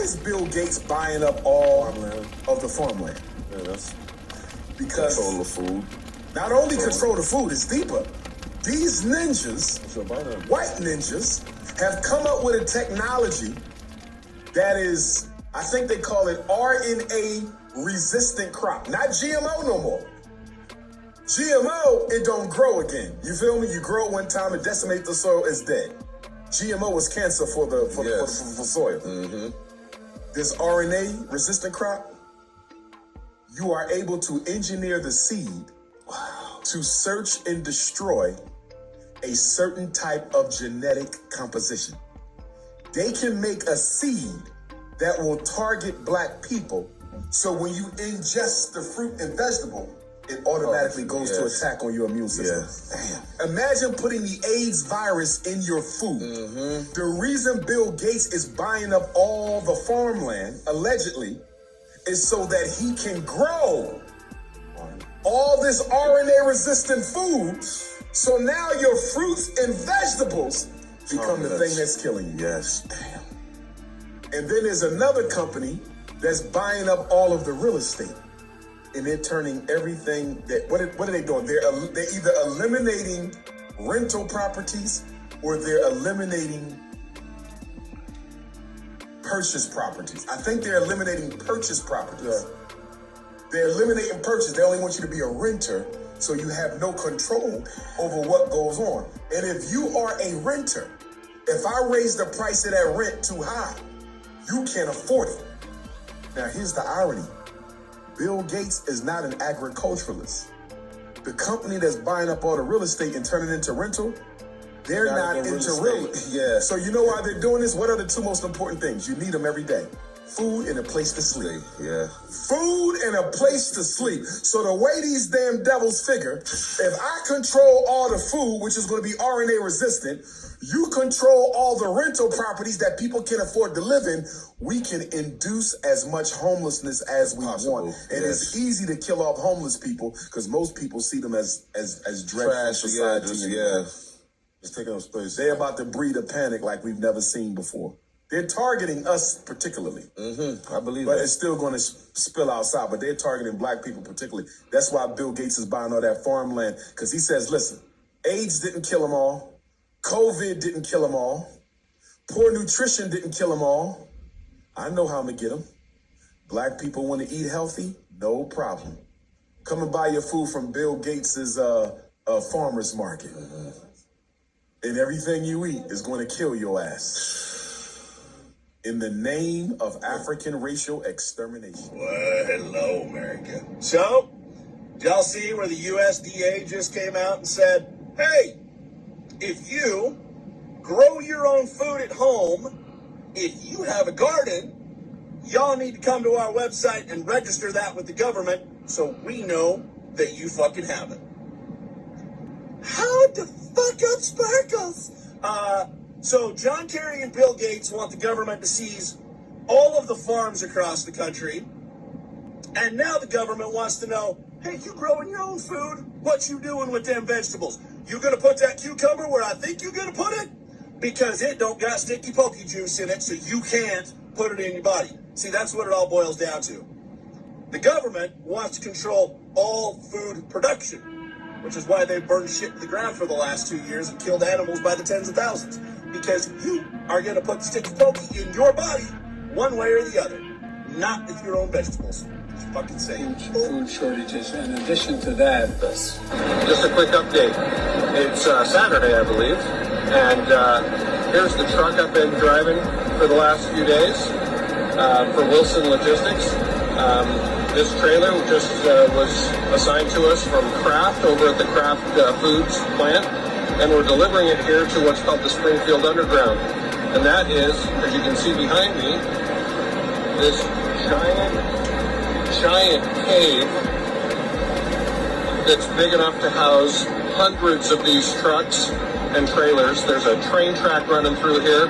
is Bill Gates buying up all of the farmland? Yeah, that's because control the food. Not only control the food, it's deeper. These ninjas, white ninjas, have come up with a technology that is, I think they call it RNA resistant crop. Not GMO no more. GMO, it don't grow again. You feel me? You grow one time, it decimates the soil, it's dead. GMO is cancer for soil. Mm-hmm. This RNA resistant crop, you are able to engineer the seed to search and destroy a certain type of genetic composition. They can make a seed that will target black people. So when you ingest the fruit and vegetable, it automatically goes to attack on your immune system. Damn. Imagine putting the AIDS virus in your food. Mm-hmm. The reason Bill Gates is buying up all the farmland, allegedly, is so that he can grow all this RNA-resistant food. So now your fruits and vegetables become the thing that's killing you. Yes. Damn. And then there's another company that's buying up all of the real estate. And they're turning everything that, what are they doing? They're either eliminating rental properties or they're eliminating purchase properties. I think they're eliminating purchase properties. Yeah. They're eliminating purchase. They only want you to be a renter, so you have no control over what goes on. And if you are a renter, if I raise the price of that rent too high, you can't afford it. Now, here's the irony. Bill Gates is not an agriculturalist. The company that's buying up all the real estate and turning it into rental, they're not into real estate. Yeah. So you know why they're doing this? What are the two most important things? You need them every day. Food and a place to sleep. Yeah. Food and a place to sleep. So the way these damn devils figure, if I control all the food, which is going to be RNA resistant, you control all the rental properties that people can afford to live in, we can induce as much homelessness as we want. And it's easy to kill off homeless people because most people see them as dreadful society. Just taking up space. They're about to breed a panic like we've never seen before. They're targeting us particularly. Mm-hmm. I believe but that. It's still going to spill outside, but they're targeting black people particularly. That's why Bill Gates is buying all that farmland, because he says, listen, AIDS didn't kill them all. COVID didn't kill them all. Poor nutrition didn't kill them all. I know how I'm going to get them. Black people want to eat healthy? No problem. Come and buy your food from Bill Gates's farmer's market. Mm-hmm. And everything you eat is going to kill your ass. In the name of African racial extermination. Well, hello, America. So, did y'all see where the USDA just came out and said, hey, if you grow your own food at home, if you have a garden, y'all need to come to our website and register that with the government so we know that you fucking have it. How the fuck up sparkles? So John Kerry and Bill Gates want the government to seize all of the farms across the country. And now the government wants to know, hey, you growing your own food? What you doing with them vegetables? You gonna put that cucumber where I think you gonna put it? Because it don't got sticky pokey juice in it, so you can't put it in your body. See, that's what it all boils down to. The government wants to control all food production, which is why they've burned shit to the ground for the last 2 years and killed animals by the tens of thousands. Because you are going to put sticky pokey in your body one way or the other, not with your own vegetables. It's fucking safe. Food shortages. In addition to that, just a quick update. It's Saturday, I believe, and here's the truck I've been driving for the last few days for Wilson Logistics. This trailer just was assigned to us from Kraft over at the Kraft Foods plant, and we're delivering it here to what's called the Springfield Underground. And that is, as you can see behind me, this giant cave that's big enough to house hundreds of these trucks and trailers. There's a train track running through here.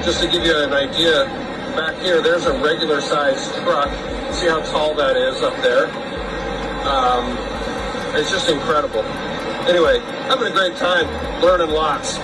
Just to give you an idea, back here, there's a regular sized truck. See how tall that is up there? It's just incredible. Anyway, having a great time, learning lots.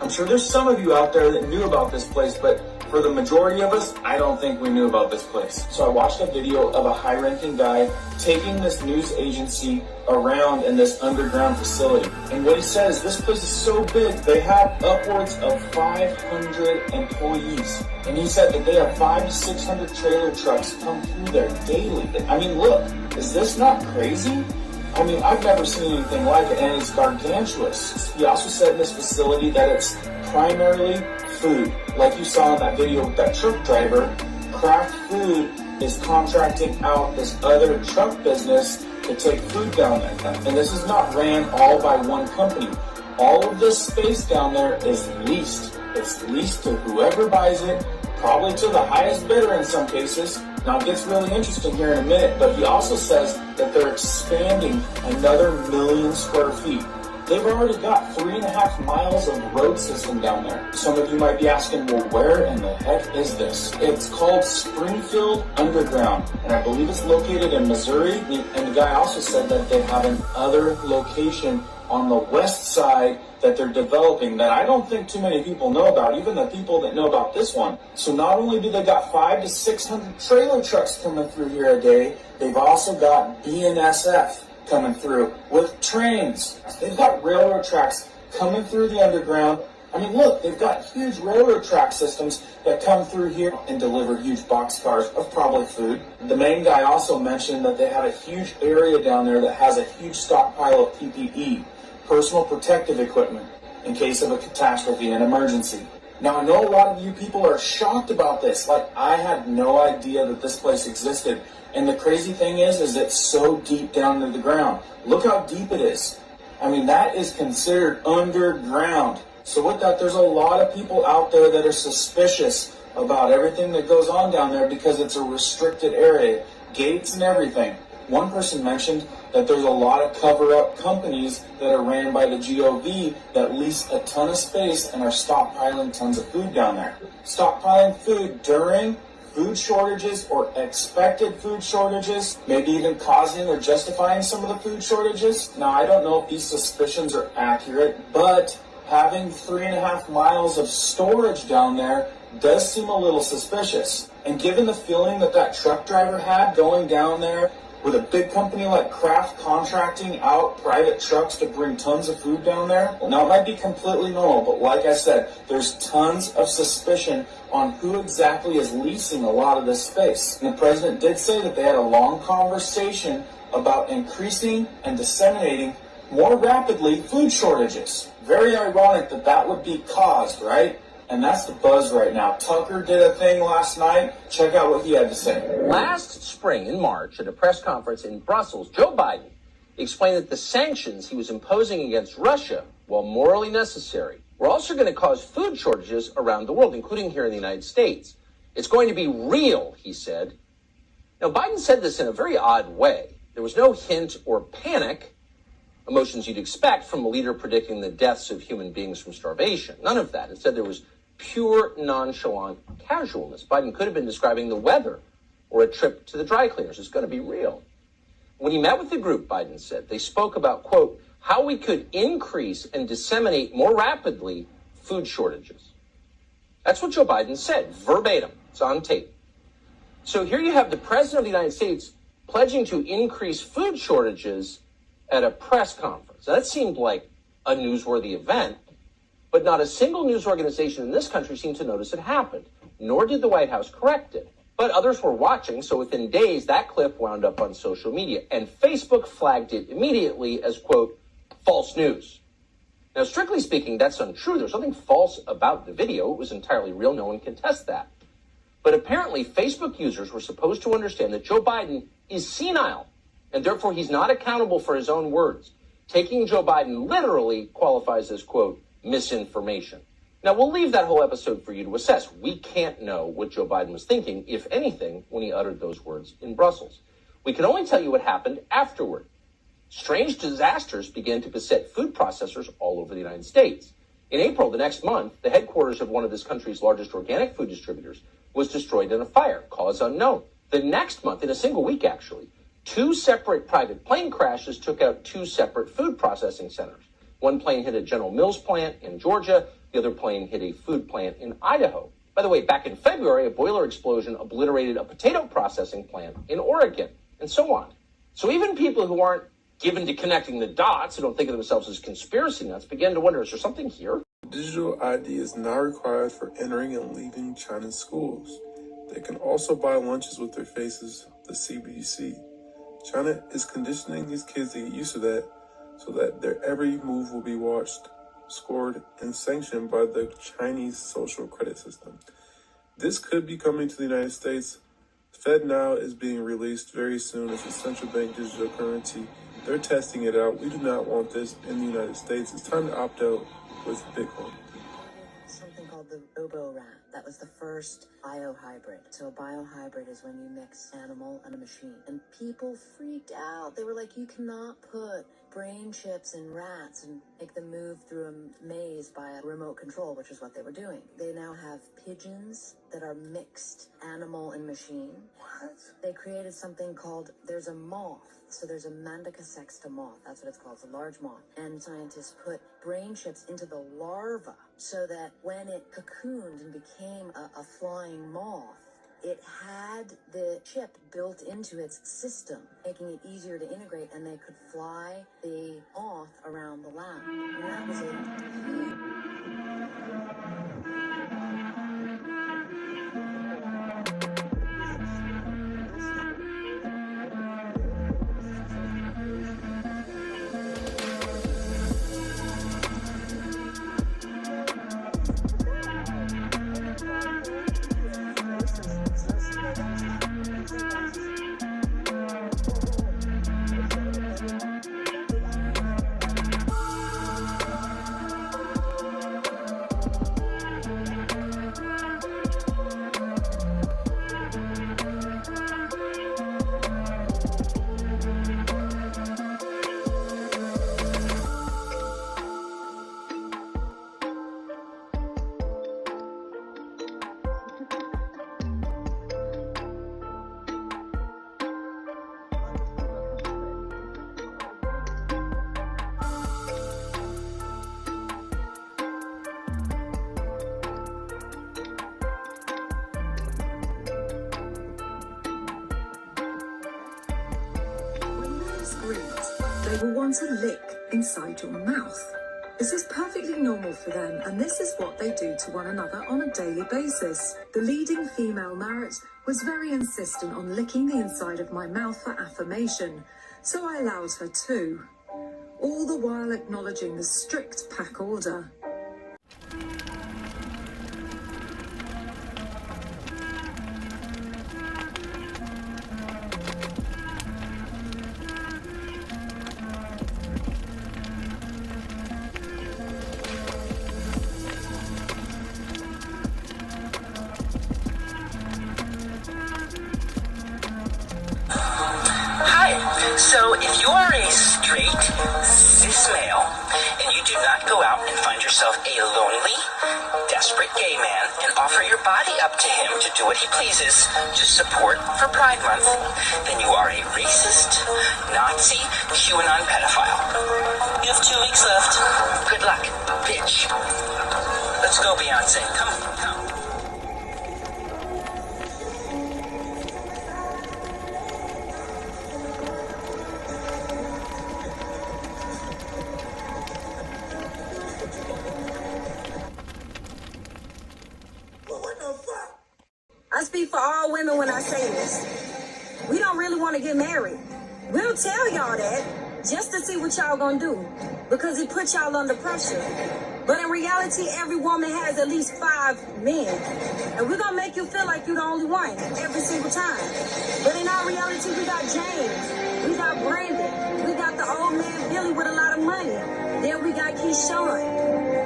I'm sure there's some of you out there that knew about this place, but for the majority of us, I don't think we knew about this place. So I watched a video of a high-ranking guy taking this news agency around in this underground facility. And what he said is this place is so big, they have upwards of 500 employees. And he said that they have 500 to 600 trailer trucks come through there daily. I mean, look, is this not crazy? I mean, I've never seen anything like it, and it's gargantuous. He also said in this facility that it's primarily food. Like you saw in that video with that truck driver, Kraft Food is contracting out this other truck business to take food down there. And this is not ran all by one company. All of this space down there is leased. It's leased to whoever buys it, probably to the highest bidder in some cases. Now it gets really interesting here in a minute, but he also says that they're expanding another 1 million square feet. They've already got 3.5 miles of road system down there. Some of you might be asking, well, where in the heck is this? It's called Springfield Underground, and I believe it's located in Missouri. And the guy also said that they have another location on the west side that they're developing that I don't think too many people know about, even the people that know about this one. So not only do they got 500 to 600 trailer trucks coming through here a day, they've also got BNSF coming through with trains. They've got railroad tracks coming through the underground. I mean, look, they've got huge railroad track systems that come through here and deliver huge boxcars of probably food. The main guy also mentioned that they have a huge area down there that has a huge stockpile of PPE, personal protective equipment, in case of a catastrophe and emergency. Now, I know a lot of you people are shocked about this. Like, I had no idea that this place existed. And the crazy thing is it's so deep down into the ground. Look how deep it is. I mean, that is considered underground. So with that, there's a lot of people out there that are suspicious about everything that goes on down there because it's a restricted area, gates and everything. One person mentioned that there's a lot of cover-up companies that are ran by the GOV that lease a ton of space and are stockpiling tons of food down there. Stockpiling food during food shortages or expected food shortages, maybe even causing or justifying some of the food shortages. Now, I don't know if these suspicions are accurate, but having 3.5 miles of storage down there does seem a little suspicious. And given the feeling that that truck driver had going down there with a big company like Kraft contracting out private trucks to bring tons of food down there, now it might be completely normal, but like I said, there's tons of suspicion on who exactly is leasing a lot of this space. And the president did say that they had a long conversation about increasing and disseminating more rapidly food shortages. Very ironic that that would be caused, right? And that's the buzz right now. Tucker did a thing last night. Check out what he had to say. Last spring in March at a press conference in Brussels, Joe Biden explained that the sanctions he was imposing against Russia, while morally necessary, were also going to cause food shortages around the world, including here in the United States. It's going to be real, he said. Now, Biden said this in a very odd way. There was no hint or panic, emotions you'd expect from a leader predicting the deaths of human beings from starvation. None of that. Instead, there was pure nonchalant casualness. Biden could have been describing the weather or a trip to the dry cleaners. It's going to be real. When he met with the group, Biden said, they spoke about, quote, how we could increase and disseminate more rapidly food shortages. That's what Joe Biden said, verbatim. It's on tape. So here you have the president of the United States pledging to increase food shortages at a press conference. Now, that seemed like a newsworthy event, but not a single news organization in this country seemed to notice it happened, nor did the White House correct it. But others were watching, so within days, that clip wound up on social media, and Facebook flagged it immediately as, quote, false news. Now, strictly speaking, that's untrue. There's nothing false about the video. It was entirely real. No one can test that. But apparently, Facebook users were supposed to understand that Joe Biden is senile, and therefore he's not accountable for his own words. Taking Joe Biden literally qualifies as, quote, misinformation. Now, we'll leave that whole episode for you to assess. We can't know what Joe Biden was thinking, if anything, when he uttered those words in Brussels. We can only tell you what happened afterward. Strange disasters began to beset food processors all over the United States. In April, the next month, the headquarters of one of this country's largest organic food distributors was destroyed in a fire, cause unknown. The next month, in a single week actually, 2 separate private plane crashes took out 2 separate food processing centers. One plane hit a General Mills plant in Georgia. The other plane hit a food plant in Idaho. By the way, back in February, a boiler explosion obliterated a potato processing plant in Oregon, and so on. So even people who aren't given to connecting the dots, who don't think of themselves as conspiracy nuts, begin to wonder, is there something here? Digital ID is not required for entering and leaving China's schools. They can also buy lunches with their faces, the CBC. China is conditioning these kids to get used to that, so that their every move will be watched, scored, and sanctioned by the Chinese social credit system. This could be coming to the United States. FedNow is being released very soon as a central bank digital currency. They're testing it out. We do not want this in the United States. It's time to opt out with Bitcoin. Something called the robo-rat. That was the first biohybrid. So a biohybrid is when you mix animal and a machine. And people freaked out. They were like, you cannot put brain chips in rats and make them move through a maze by a remote control, which is what they were doing. They now have pigeons that are mixed animal and machine. What? They created something called, there's a moth. So there's a Mandica sexta moth. That's what it's called. It's a large moth. And scientists put brain chips into the larva so that when it cocooned and became a flying moth, it had the chip built into its system, making it easier to integrate, and they could fly the moth around the lab. And that was They will want a lick inside your mouth. This is perfectly normal for them, and this is what they do to one another on a daily basis. The leading female Marriott was very insistent on licking the inside of my mouth for affirmation, so I allowed her to, all the while acknowledging the strict pack order. So if you are a straight, cis male, and you do not go out and find yourself a lonely, desperate gay man and offer your body up to him to do what he pleases to support for Pride Month, then you are a racist, Nazi, QAnon pedophile. You have 2 weeks left. Good luck, bitch. Let's go, Beyonce. Come on, come. I speak for all women when I say this. We don't really want to get married. We'll tell y'all that just to see what y'all gonna do, because it puts y'all under pressure. But in reality, every woman has at least 5 men. And we're gonna make you feel like you're the only one every single time. But in our reality, we got James, we got Brandon, we got the old man Billy with a lot of money. Then we got Keyshawn.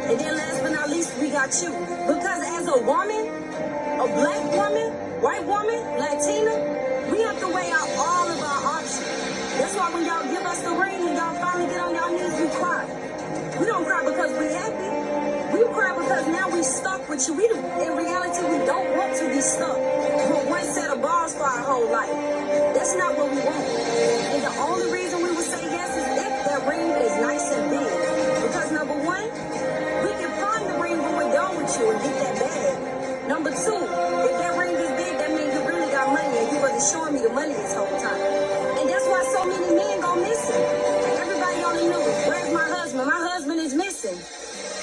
And then last but not least, we got you. Because as a woman, a black woman, white woman, Latina, we have to weigh out all of our options. That's why when y'all give us the ring and y'all finally get on y'all knees, we cry. We don't cry because we're happy. We cry because now we stuck with you. In reality, we don't want to be stuck with one set of balls for our whole life. That's not what we want. And the only reason we would say yes is if that ring is nice and big. Because number one, we can pawn the ring when we're done with you and get that bag. Number two, Everybody showing me the money this whole time. And that's why so many men go missing. Everybody on the news, where's my husband? My husband is missing.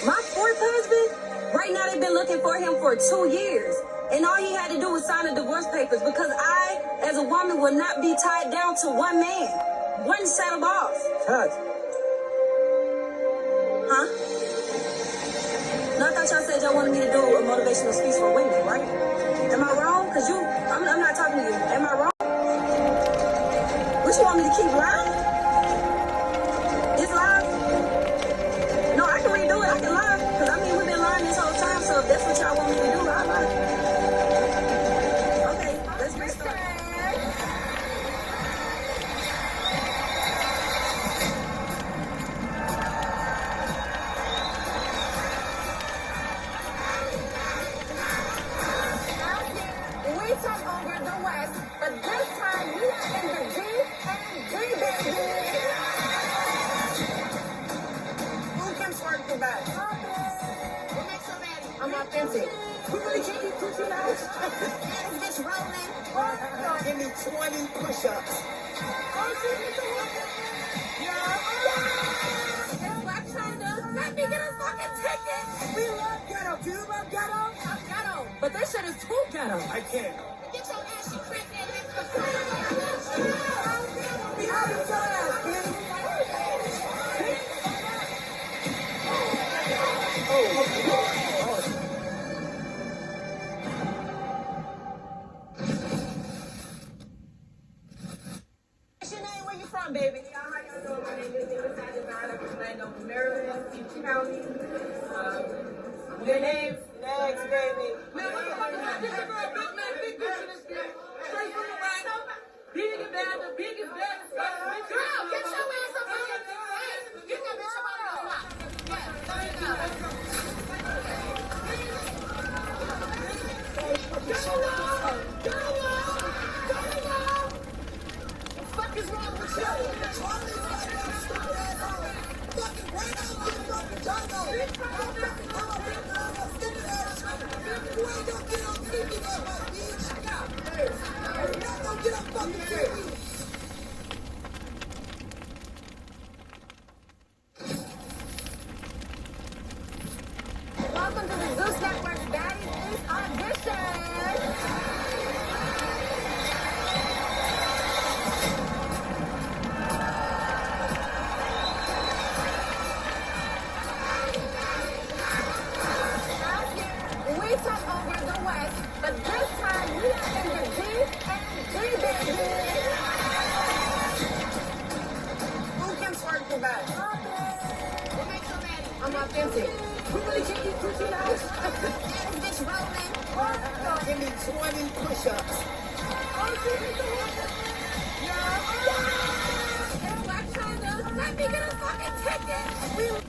My fourth husband, right now they've been looking for him for 2 years. And all he had to do was sign the divorce papers because I, as a woman, will not be tied down to one man. One set of balls. Touch. Huh? No, I thought y'all said y'all wanted me to do a motivational speech for women, right? Am I wrong? Because I'm not talking to you. Am I wrong? What, you want me to keep lying? It's live? No, I can redo it. I can lie. Because, I mean, we've been lying this whole time, so if that's what y'all want me to do, I'll lie. Okay, let's get started. We took over the West, but this time we are in the D&D, baby. Who can twerk the best? What makes you ready? I'm authentic. We really can't be pushing out. Is this rolling? Give me 20 push-ups. Let me get a fucking ticket. We love ghetto. Do you love ghetto? I'm ghetto. But this shit is too ghetto. I can't. Get your ass, you crack that nigga. We have your ass, bitch. What's your name? Where you from, baby? How y'all doing? My name is Maryland, County. Your name? Next, baby. Man, what the fuck is that? This is a girl, big man, big bitch in this bitch. Straight from the right. Big and bad, the biggest, baddest, bitch. Girl, get your ass up here. Get that bitch up out of the lot. What the fuck is wrong with you? Welcome to the Zeus Network's Baddies Ace Audition. We took over the West, but this time we are in the D&D, baby. Who can twerk the best? What makes you ready? I'm authentic. We really can't be pushing out. Is this rolling? Give me 20 push-ups. Let me get a fucking ticket.